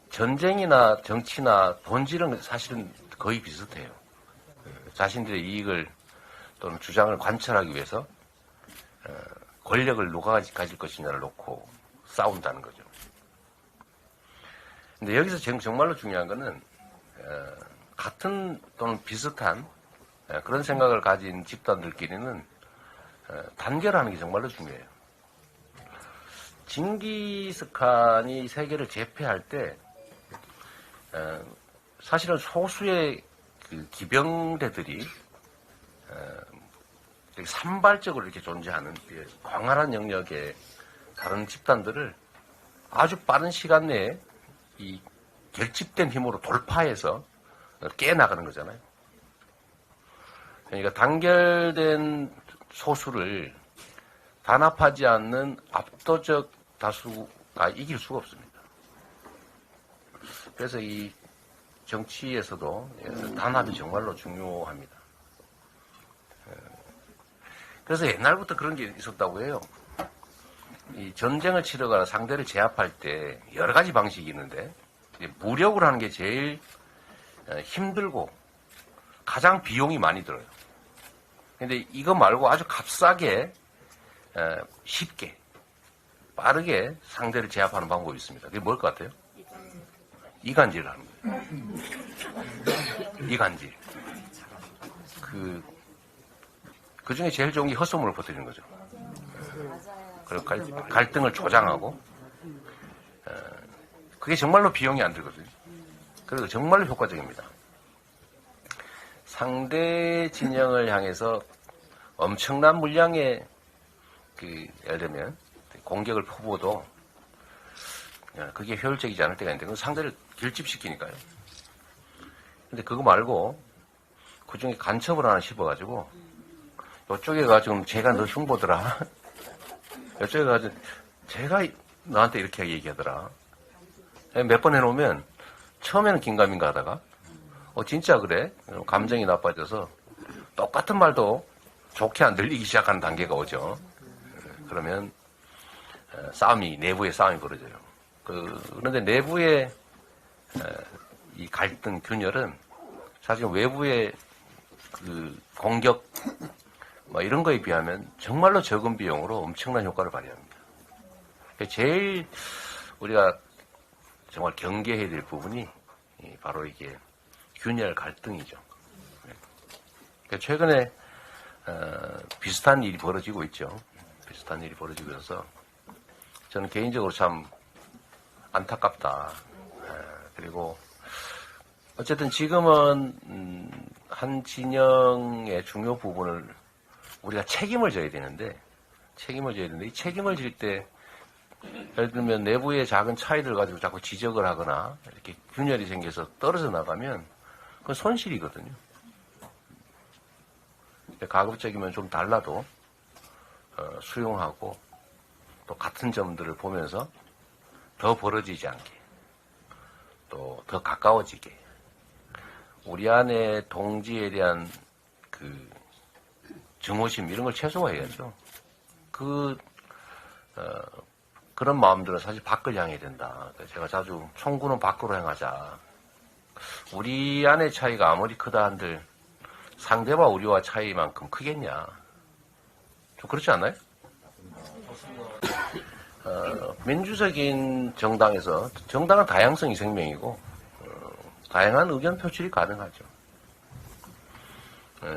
전쟁이나 정치나 본질은 사실은 거의 비슷해요. 자신들의 이익을 또는 주장을 관철하기 위해서 권력을 누가 가질 것이냐를 놓고 싸운다는 거죠. 근데 여기서 정말로 중요한 거는 같은 또는 비슷한 그런 생각을 가진 집단들끼리는 단결하는 게 정말로 중요해요. 징기스칸이 세계를 제패할 때 사실은 소수의 그 기병대들이 산발적으로 이렇게 존재하는 광활한 영역의 다른 집단들을 아주 빠른 시간 내에 이 결집된 힘으로 돌파해서 깨나가는 거잖아요. 그러니까 단결된 소수를 단합하지 않는 압도적 다수가 이길 수가 없습니다. 그래서 이 정치에서도 단합이 정말로 중요합니다. 그래서 옛날부터 그런 게 있었다고 해요. 이 전쟁을 치르거나 상대를 제압할 때 여러 가지 방식이 있는데 무력으로 하는 게 제일 힘들고 가장 비용이 많이 들어요. 근데 이거 말고 아주 값싸게 쉽게 빠르게 상대를 제압하는 방법이 있습니다. 그게 뭘 것 같아요? 이간질을 하는 거예요. 이간질. 그 중에 제일 좋은 게 헛소문을 퍼뜨리는 거죠. 그리고 갈등을 조장하고, 그게 정말로 비용이 안 들거든요. 그리고 정말로 효과적입니다. 상대 진영을 향해서 엄청난 물량의 예를 들면 공격을 퍼부어도 그게 효율적이지 않을 때가 있는데, 상대를 결집시키니까요. 근데 그거 말고 그 중에 간첩을 하나 씹어가지고 이쪽에 가지고 제가 너 흉보더라. 이쪽에 가지고 제가 너한테 이렇게 얘기하더라. 몇 번 해놓으면 처음에는 긴가민가 하다가 진짜 그래? 감정이 나빠져서 똑같은 말도 좋게 안 들리기 시작하는 단계가 오죠. 그러면 내부의 싸움이 벌어져요. 그런데 내부의 이 갈등, 균열은 사실 외부의 공격 이런 거에 비하면 정말로 적은 비용으로 엄청난 효과를 발휘합니다. 제일 우리가 정말 경계해야 될 부분이 바로 이게 균열 갈등이죠. 최근에 비슷한 일이 벌어지고 있죠. 비슷한 일이 벌어지고 있어서 저는 개인적으로 참 안타깝다. 그리고 어쨌든 지금은 한 진영의 중요 부분을 우리가 책임을 져야 되는데 이 책임을 질 때 예를 들면 내부의 작은 차이들 가지고 자꾸 지적을 하거나 이렇게 균열이 생겨서 떨어져 나가면 그건 손실이거든요. 가급적이면 좀 달라도 수용하고 또 같은 점들을 보면서 더 벌어지지 않게 또 더 가까워지게 우리 안에 동지에 대한 증오심 이런 걸 최소화해야죠. 그런 마음들은 사실 밖을 향해야 된다. 제가 자주 총구는 밖으로 향하자. 우리 안의 차이가 아무리 크다 한들 상대와 우리와 차이만큼 크겠냐. 좀 그렇지 않나요? 민주적인 정당에서 정당은 다양성이 생명이고 다양한 의견 표출이 가능하죠.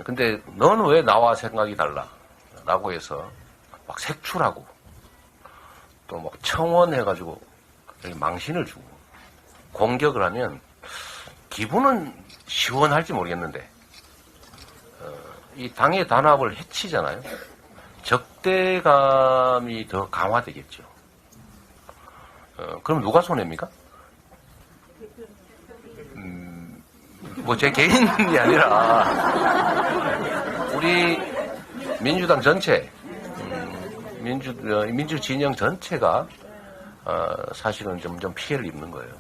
근데 너는 왜 나와 생각이 달라? 라고 해서 막 색출하고 또 막 청원해가지고 망신을 주고 공격을 하면 기분은 시원할지 모르겠는데 이 당의 단합을 해치잖아요. 적대감이 더 강화되겠죠. 그럼 누가 손해입니까? 제 개인이 아니라 우리 민주당 전체 민주 진영 전체가 사실은 좀 피해를 입는 거예요.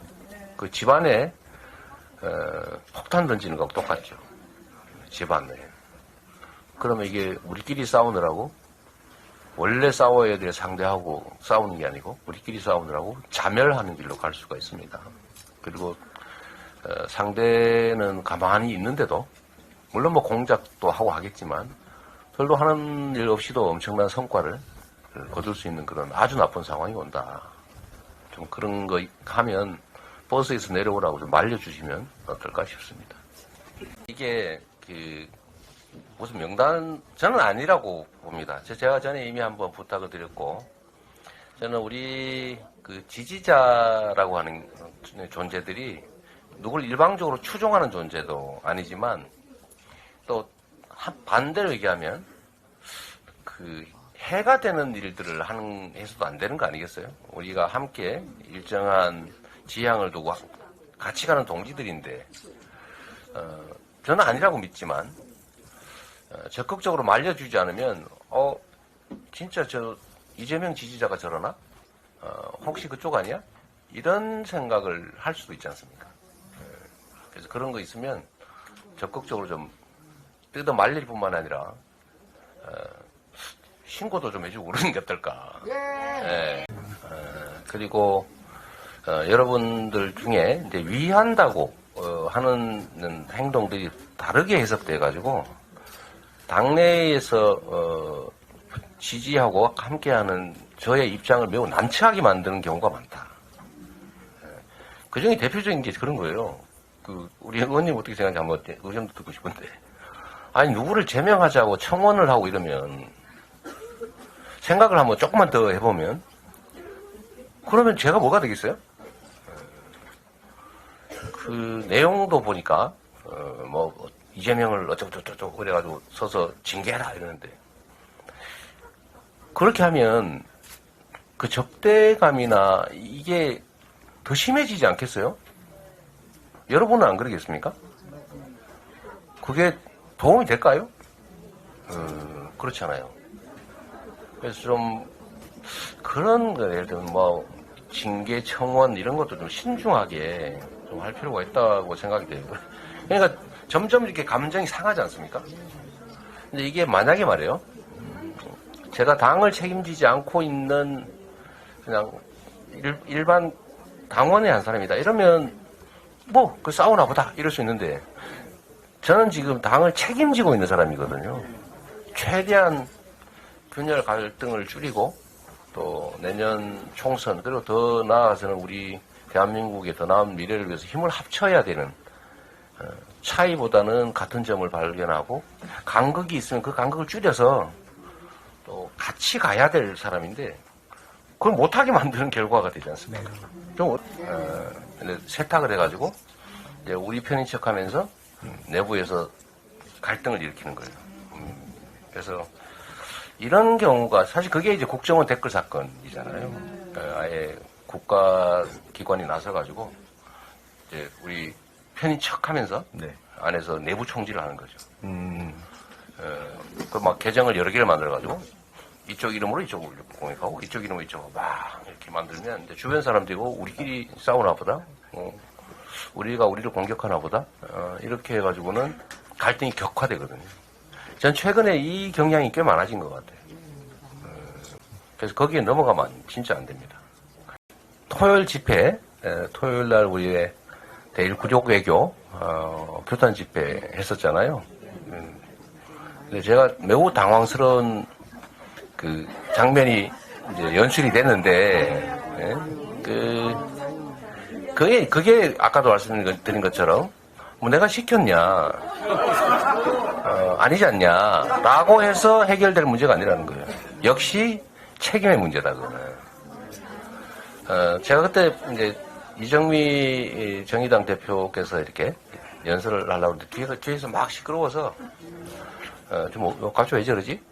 그 집안에 폭탄 던지는 거하고 똑같죠. 집안에. 그러면 이게 우리끼리 싸우느라고 원래 싸워야 될 상대하고 싸우는 게 아니고 우리끼리 싸우느라고 자멸하는 길로 갈 수가 있습니다. 그리고 상대는 가만히 있는데도 물론 뭐 공작도 하고 하겠지만 별로 하는 일 없이도 엄청난 성과를 거둘 수 있는 그런 아주 나쁜 상황이 온다. 좀 그런 거 하면 버스에서 내려오라고 좀 말려주시면 어떨까 싶습니다. 이게 무슨 명단 저는 아니라고 봅니다. 제가 전에 이미 한번 부탁을 드렸고 저는 우리 그 지지자라고 하는 존재들이 누굴 일방적으로 추종하는 존재도 아니지만 또 반대로 얘기하면 그 해가 되는 일들을 해서도 안 되는 거 아니겠어요? 우리가 함께 일정한 지향을 두고 같이 가는 동지들인데 저는 아니라고 믿지만 적극적으로 말려주지 않으면 진짜 저 이재명 지지자가 저러나? 혹시 그쪽 아니야? 이런 생각을 할 수도 있지 않습니까? 그래서 그런 거 있으면 적극적으로 좀 뜯어 말릴 뿐만 아니라 신고도 좀 해주고 그러는 게 어떨까. 예. 그리고 여러분들 중에 이제 위한다고 하는 행동들이 다르게 해석돼가지고 당내에서 지지하고 함께하는 저의 입장을 매우 난처하게 만드는 경우가 많다. 그 중에 대표적인 게 그런 거예요. 우리 의원님 어떻게 생각하는지 한번 의견도 듣고 싶은데. 아니, 누구를 제명하자고 청원을 하고 이러면, 생각을 한번 조금만 더 해보면, 그러면 제가 뭐가 되겠어요? 그 내용도 보니까, 이재명을 어쩌고저쩌고 그래가지고 서서 징계해라 이러는데, 그렇게 하면 그 적대감이나 이게 더 심해지지 않겠어요? 여러분은 안 그러겠습니까? 그게 도움이 될까요? 그렇잖아요. 그래서 좀 그런 거 예를 들면 징계 청원 이런 것도 좀 신중하게 좀 할 필요가 있다고 생각이 돼요. 그러니까 점점 이렇게 감정이 상하지 않습니까? 근데 이게 만약에 말이에요. 제가 당을 책임지지 않고 있는 그냥 일반 당원의 한 사람이다. 이러면 그 싸우나 보다 이럴 수 있는데 저는 지금 당을 책임지고 있는 사람이거든요. 최대한 균열 갈등을 줄이고 또 내년 총선 그리고 더 나아가서는 우리 대한민국의 더 나은 미래를 위해서 힘을 합쳐야 되는 차이보다는 같은 점을 발견하고 간극이 있으면 그 간극을 줄여서 또 같이 가야 될 사람인데 그걸 못하게 만드는 결과가 되지 않습니까? 좀 세탁을 해가지고 이제 우리 편인 척하면서 내부에서 갈등을 일으키는 거예요. 그래서 이런 경우가 사실 그게 이제 국정원 댓글 사건이잖아요. 아예 국가기관이 나서가지고 이제 우리 편인 척하면서 안에서 내부 총질을 하는 거죠. 막 계정을 여러 개를 만들어가지고 이쪽 이름으로 이쪽을 공격하고 이쪽 이름으로 이쪽으로 막 이렇게 만들면 이제 주변 사람들이고 우리끼리 싸우나 보다. 우리가 우리를 공격하나 보다. 이렇게 해가지고는 갈등이 격화되거든요. 전 최근에 이 경향이 꽤 많아진 것 같아요. 그래서 거기에 넘어가면 진짜 안 됩니다. 토요일 집회, 토요일 날 우리의 대일 구족 외교 교탄 집회 했었잖아요. 근데 제가 매우 당황스러운 그 장면이 이제 연출이 됐는데, 그게 아까도 말씀드린 것처럼, 내가 시켰냐, 아니지 않냐, 라고 해서 해결될 문제가 아니라는 거예요. 역시 책임의 문제다, 그거는. 제가 그때 이제 이정미 정의당 대표께서 이렇게 연설을 하려고 했는데 뒤에서 막 시끄러워서, 갑자기 왜 저러지?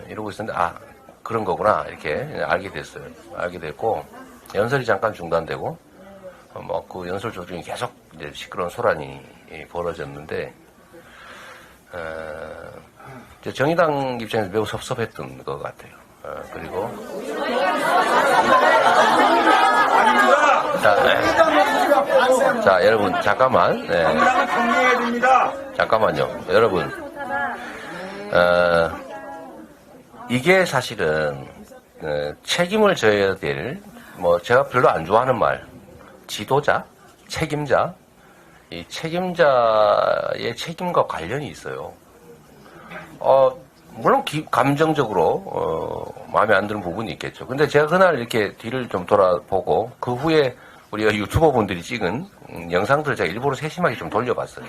이러고 있었는데, 그런 거구나. 이렇게 알게 됐어요. 알게 됐고, 연설이 잠깐 중단되고, 그 연설 도중에 계속 이제 시끄러운 소란이 벌어졌는데, 정의당 입장에서 매우 섭섭했던 것 같아요. 그리고, 자, 여러분, 잠깐만. 잠깐만요. 여러분, 이게 사실은 책임을 져야 될 제가 별로 안 좋아하는 말 지도자 책임자, 이 책임자의 책임과 관련이 있어요. 물론 감정적으로 마음에 안 드는 부분이 있겠죠. 근데 제가 그날 이렇게 뒤를 좀 돌아보고 그 후에 우리 유튜버 분들이 찍은 영상들을 제가 일부러 세심하게 좀 돌려봤어요.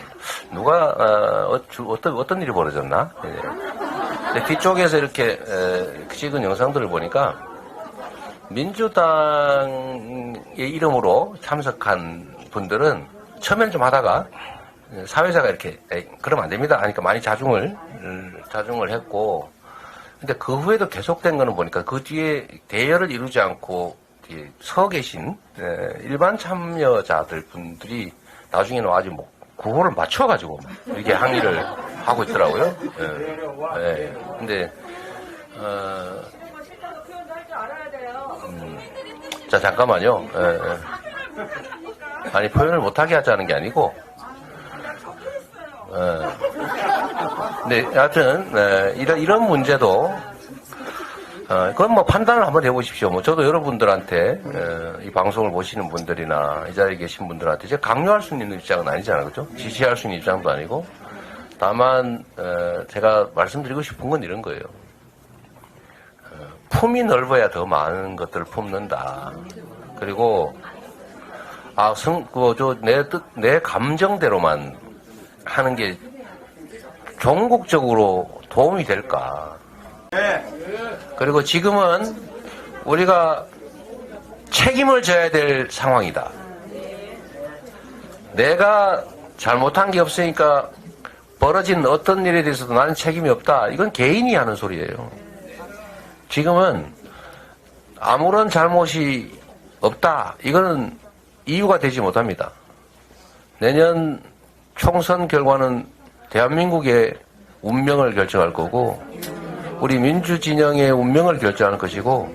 누가 어떤 일이 벌어졌나? 네. 뒤쪽에서 이렇게 찍은 영상들을 보니까 민주당의 이름으로 참석한 분들은 처음에는 좀 하다가 사회자가 이렇게 그러면 안 됩니다 하니까 많이 자중을 했고, 근데 그 후에도 계속된 거는 보니까 그 뒤에 대여를 이루지 않고 서 계신 일반 참여자들 분들이 나중에는 아주 뭐 구호를 맞춰가지고 이렇게 항의를 하고 있더라고요. 근데 자 잠깐만요. 아니 표현을 못하게 하자는 게 아니고. 네, 하여튼 이런 문제도 그건 뭐 판단을 한번 해보십시오. 뭐 저도 여러분들한테 이 방송을 보시는 분들이나 이 자리에 계신 분들한테 제가 강요할 수 있는 입장은 아니잖아요, 그렇죠? 지시할 수 있는 입장도 아니고. 다만 제가 말씀드리고 싶은 건 이런 거예요. 품이 넓어야 더 많은 것들을 품는다. 그리고 내 감정대로만 하는 게 종국적으로 도움이 될까? 그리고 지금은 우리가 책임을 져야 될 상황이다. 내가 잘못한 게 없으니까 벌어진 어떤 일에 대해서도 나는 책임이 없다. 이건 개인이 하는 소리예요. 지금은 아무런 잘못이 없다. 이거는 이유가 되지 못합니다. 내년 총선 결과는 대한민국의 운명을 결정할 거고, 우리 민주진영의 운명을 결정할 것이고,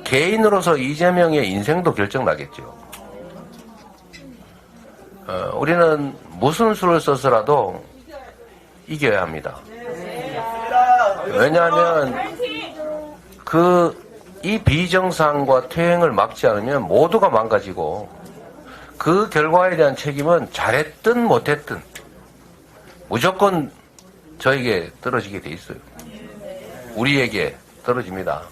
개인으로서 이재명의 인생도 결정나겠죠. 우리는 무슨 수를 써서라도 이겨야 합니다. 왜냐하면 이 비정상과 퇴행을 막지 않으면 모두가 망가지고, 그 결과에 대한 책임은 잘했든 못했든 무조건 저에게 떨어지게 돼 있어요. 우리에게 떨어집니다.